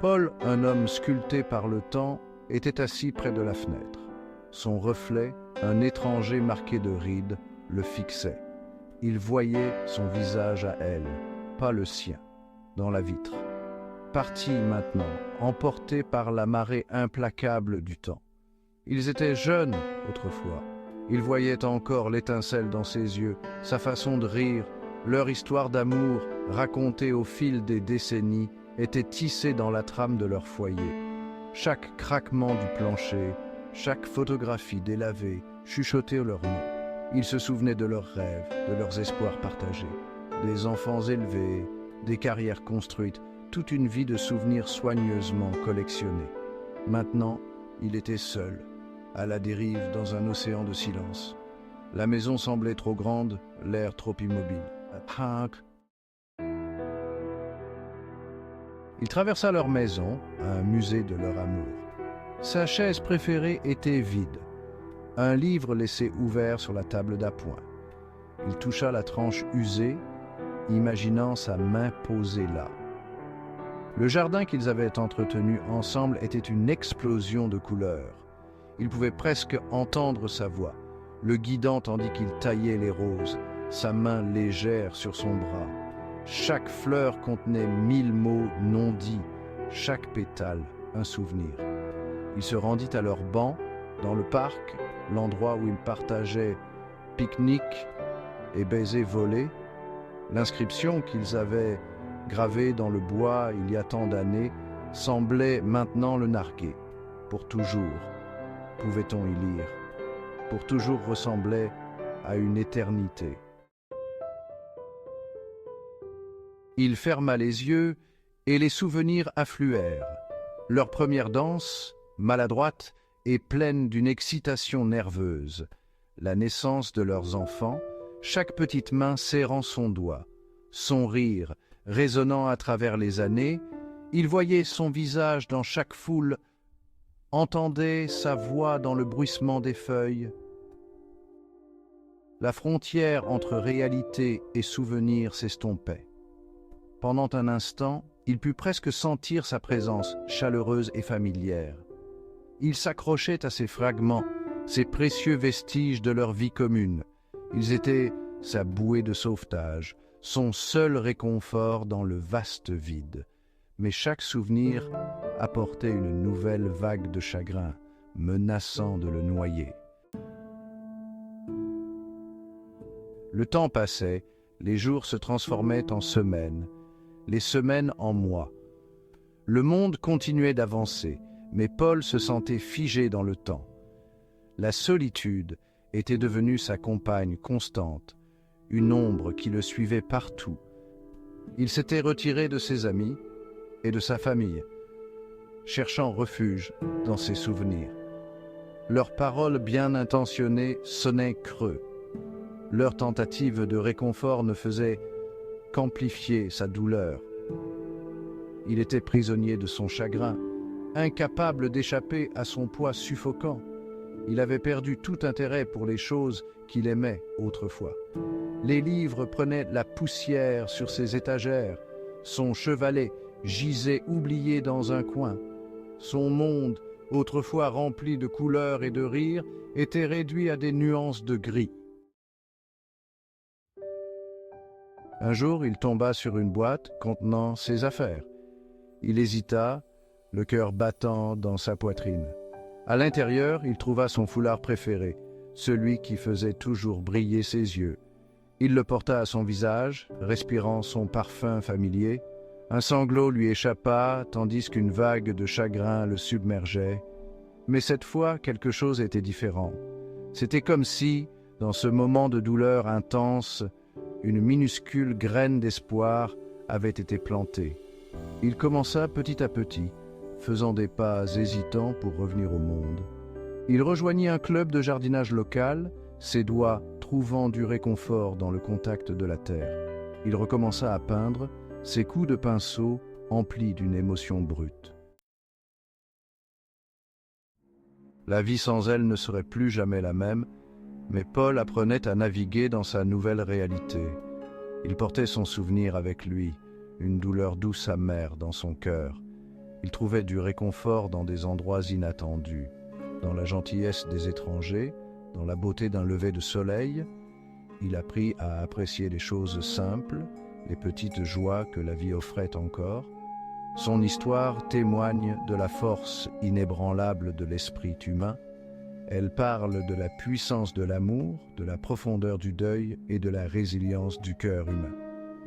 Paul, un homme sculpté par le temps, était assis près de la fenêtre. Son reflet, un étranger marqué de rides, le fixait. Il voyait son visage à elle, pas le sien, dans la vitre. Partis maintenant, emportés par la marée implacable du temps. Ils étaient jeunes autrefois. Il voyait encore l'étincelle dans ses yeux, sa façon de rire, leur histoire d'amour, racontée au fil des décennies, était tissée dans la trame de leur foyer. Chaque craquement du plancher, chaque photographie délavée, chuchotait leur nom. Ils se souvenaient de leurs rêves, de leurs espoirs partagés, des enfants élevés, des carrières construites, toute une vie de souvenirs soigneusement collectionnés. Maintenant, il était seul, à la dérive dans un océan de silence. La maison semblait trop grande, l'air trop immobile. Il traversa leur maison, un musée de leur amour. Sa chaise préférée était vide, un livre laissé ouvert sur la table d'appoint. Il toucha la tranche usée, imaginant sa main posée là. Le jardin qu'ils avaient entretenu ensemble était une explosion de couleurs. Il pouvait presque entendre sa voix, le guidant tandis qu'il taillait les roses, sa main légère sur son bras. Chaque fleur contenait 1000 mots non dits, chaque pétale un souvenir. Il se rendit à leur banc, dans le parc, l'endroit où ils partageaient pique-nique et baisers volés. L'inscription qu'ils avaient gravée dans le bois il y a tant d'années semblait maintenant le narguer. Pour toujours, pouvait-on y lire. Pour toujours ressemblait à une éternité. Il ferma les yeux et les souvenirs affluèrent. Leur première danse, maladroite et pleine d'une excitation nerveuse. La naissance de leurs enfants, chaque petite main serrant son doigt. Son rire, résonnant à travers les années, il voyait son visage dans chaque foule, entendait sa voix dans le bruissement des feuilles. La frontière entre réalité et souvenir s'estompait. Pendant un instant, il put presque sentir sa présence chaleureuse et familière. Il s'accrochait à ces fragments, ces précieux vestiges de leur vie commune. Ils étaient sa bouée de sauvetage, son seul réconfort dans le vaste vide. Mais chaque souvenir apportait une nouvelle vague de chagrin, menaçant de le noyer. Le temps passait, les jours se transformaient en semaines, les semaines en mois. Le monde continuait d'avancer, mais Paul se sentait figé dans le temps. La solitude était devenue sa compagne constante, une ombre qui le suivait partout. Il s'était retiré de ses amis et de sa famille, cherchant refuge dans ses souvenirs. Leurs paroles bien intentionnées sonnaient creux. Leur tentative de réconfort ne faisait qu'amplifier sa douleur. Il était prisonnier de son chagrin, incapable d'échapper à son poids suffocant. Il avait perdu tout intérêt pour les choses qu'il aimait autrefois. Les livres prenaient la poussière sur ses étagères. Son chevalet gisait oublié dans un coin. Son monde, autrefois rempli de couleurs et de rires, était réduit à des nuances de gris. Un jour, il tomba sur une boîte contenant ses affaires. Il hésita, le cœur battant dans sa poitrine. À l'intérieur, il trouva son foulard préféré, celui qui faisait toujours briller ses yeux. Il le porta à son visage, respirant son parfum familier. Un sanglot lui échappa, tandis qu'une vague de chagrin le submergeait. Mais cette fois, quelque chose était différent. C'était comme si, dans ce moment de douleur intense, une minuscule graine d'espoir avait été plantée. Il commença petit à petit, faisant des pas hésitants pour revenir au monde. Il rejoignit un club de jardinage local, ses doigts trouvant du réconfort dans le contact de la terre. Il recommença à peindre, ses coups de pinceau emplis d'une émotion brute. La vie sans elle ne serait plus jamais la même, mais Paul apprenait à naviguer dans sa nouvelle réalité. Il portait son souvenir avec lui, une douleur douce amère dans son cœur. Il trouvait du réconfort dans des endroits inattendus, dans la gentillesse des étrangers, dans la beauté d'un lever de soleil. Il apprit à apprécier les choses simples, les petites joies que la vie offrait encore. Son histoire témoigne de la force inébranlable de l'esprit humain. Elle parle de la puissance de l'amour, de la profondeur du deuil et de la résilience du cœur humain.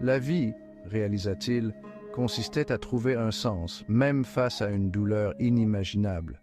La vie, réalisa-t-il, consistait à trouver un sens, même face à une douleur inimaginable.